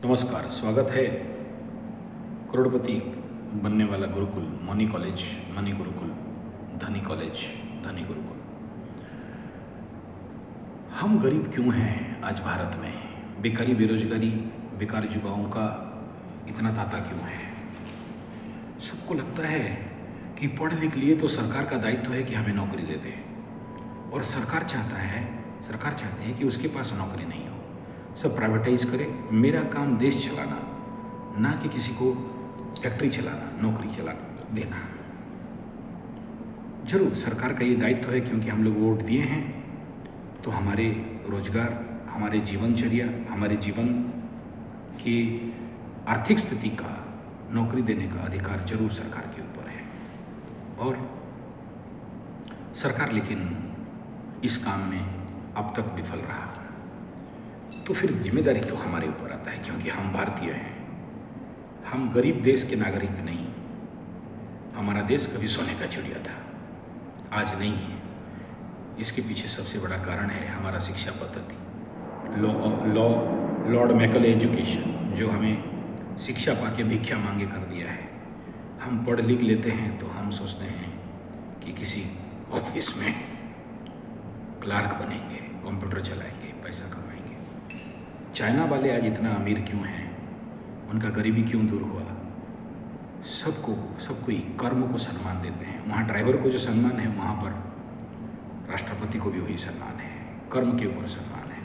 नमस्कार, स्वागत है करोड़पति बनने वाला Gurukul money college, money Gurukul, धनी कॉलेज, धनी गुरुकुल। हम गरीब क्यों हैं आज भारत में? बेकारी, बेरोजगारी, बेकार युवाओं का इतना तांता क्यों है? सबको लगता है कि पढ़ लिख लिए तो सरकार का दायित्व है कि हमें नौकरी दे दे, और सरकार चाहती है कि उसके पास नौकरी नहीं हो, सब प्राइवेटाइज करे। मेरा काम देश चलाना, ना कि किसी को फैक्ट्री चलाना, नौकरी चलाना देना। जरूर सरकार का ये दायित्व है, क्योंकि हम लोग वोट दिए हैं, तो हमारे रोजगार, हमारे जीवनचर्या, हमारे जीवन की आर्थिक स्थिति का नौकरी देने का अधिकार जरूर सरकार के ऊपर है। और सरकार लेकिन इस काम में अब तक विफल रहा, तो फिर जिम्मेदारी तो हमारे ऊपर आता है, क्योंकि हम भारतीय हैं। हम गरीब देश के नागरिक नहीं। हमारा देश कभी सोने का चिड़िया था, आज नहीं है। इसके पीछे सबसे बड़ा कारण है हमारा शिक्षा पद्धति, लॉर्ड मैकले एजुकेशन, जो हमें शिक्षा पाके भिक्षा मांगे कर दिया है। हम पढ़ लिख लेते हैं तो हम सोचते हैं कि किसी ऑफिस में क्लार्क बनेंगे, कंप्यूटर चलाएंगे, पैसा कमाएंगे। चाइना वाले आज इतना अमीर क्यों हैं? उनका गरीबी क्यों दूर हुआ? सब कोई कर्म को सम्मान देते हैं। वहाँ ड्राइवर को जो सम्मान है, वहाँ पर राष्ट्रपति को भी वही सम्मान है। कर्म के ऊपर सम्मान है।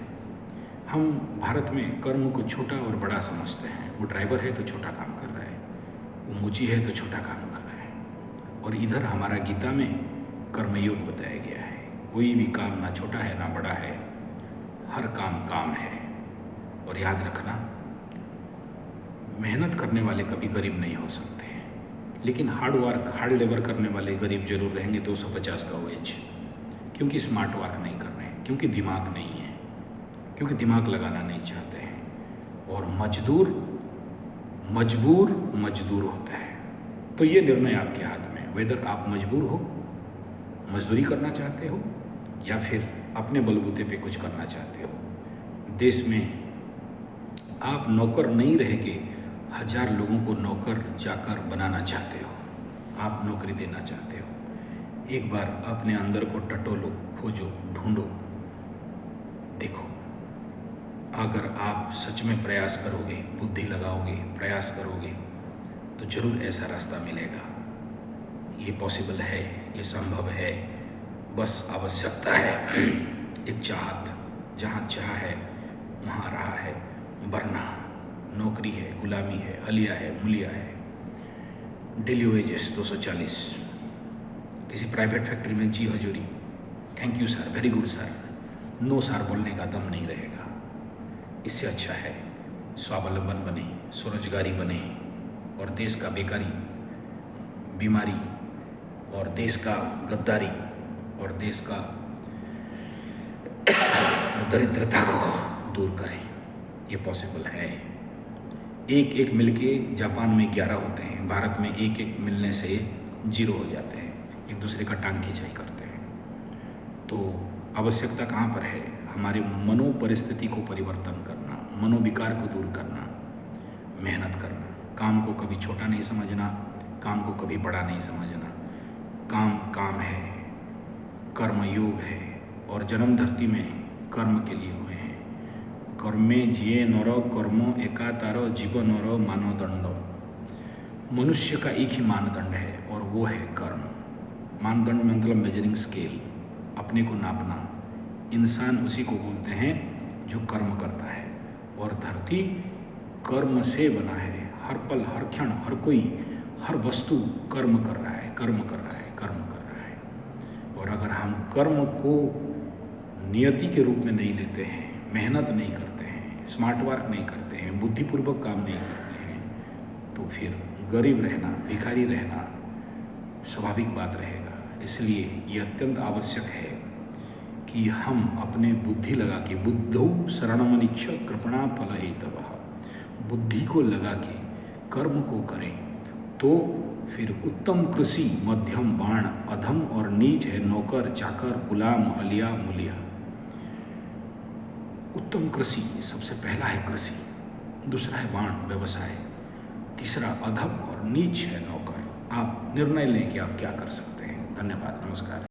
हम भारत में कर्म को छोटा और बड़ा समझते हैं। वो ड्राइवर है तो छोटा काम कर रहा है, वो मुची है तो छोटा काम कर रहा है। और इधर हमारा गीता में कर्मयोग बताया गया है। कोई भी काम ना छोटा है ना बड़ा है, हर काम काम है। और याद रखना, मेहनत करने वाले कभी गरीब नहीं हो सकते हैं, लेकिन हार्ड लेबर करने वाले गरीब जरूर रहेंगे 250 का वेज, क्योंकि स्मार्ट वर्क नहीं कर रहे हैं, क्योंकि दिमाग नहीं है, क्योंकि दिमाग लगाना नहीं चाहते हैं। और मजबूर होता है। तो ये निर्णय आपके हाथ में, वेदर आप मजबूर हो, मजदूरी करना चाहते हो, या फिर अपने बलबूते पे कुछ करना चाहते हो। देश में आप नौकर नहीं रह के 1000 लोगों को नौकर जाकर बनाना चाहते हो, आप नौकरी देना चाहते हो। एक बार अपने अंदर को टटोलो, खोजो, ढूंढो, देखो। अगर आप सच में प्रयास करोगे, बुद्धि लगाओगे, प्रयास करोगे, तो जरूर ऐसा रास्ता मिलेगा। ये पॉसिबल है, ये संभव है। बस आवश्यकता है एक चाहत। जहाँ चाह है वहाँ रहा है, वरना नौकरी है, गुलामी है, हलिया है, मुलिया है। डेली वेजेस 240, किसी प्राइवेट फैक्ट्री में जी हजूरी, thank you sir, very good sir, no sir बोलने का दम नहीं रहेगा। इससे अच्छा है स्वावलंबन बने, स्वरोजगारी बने, और देश का बेकारी, बीमारी, और देश का गद्दारी, और देश का दरिद्रता को दूर करें। ये पॉसिबल है। एक मिलके जापान में 11 होते हैं, भारत में एक मिलने से 0 हो जाते हैं, एक दूसरे का टांग खिंचाई करते हैं। तो आवश्यकता कहाँ पर है? हमारे मनोपरिस्थिति को परिवर्तन करना, मनोविकार को दूर करना, मेहनत करना, काम को कभी छोटा नहीं समझना, काम को कभी बड़ा नहीं समझना। काम है, कर्म योग है, और जन्म धरती में कर्म के लिए हुए हैं। कर्मे जिये नर कर्म एका तारो जीवनर मानदंड। मनुष्य का एक ही मानदंड है, और वो है कर्म। मानदंड में मतलब मेजरिंग स्केल, अपने को नापना। इंसान उसी को बोलते हैं जो कर्म करता है, और धरती कर्म से बना है। हर पल, हर क्षण, हर कोई, हर वस्तु कर्म कर रहा है, कर्म कर रहा है। और अगर हम कर्म को नियति के रूप में नहीं लेते हैं, मेहनत नहीं करते हैं, स्मार्ट वर्क नहीं करते हैं, बुद्धिपूर्वक काम नहीं करते हैं, तो फिर गरीब रहना, भिखारी रहना स्वाभाविक बात रहेगा। इसलिए ये अत्यंत आवश्यक है कि हम अपने बुद्धि लगा के, बुद्धौ शरणमनिच्छ कृपणा फलहेतवः, बुद्धि को लगा के कर्म को करें, तो फिर उत्तम कृषि, मध्यम बाण, अधम और नीच है नौकर, चाकर, गुलाम, हलिया, मुलिया। उत्तम कृषि सबसे पहला है कृषि, दूसरा है बाण व्यवसाय, तीसरा अधम और नीच है नौकर। आप निर्णय लें कि आप क्या कर सकते हैं। धन्यवाद, नमस्कार।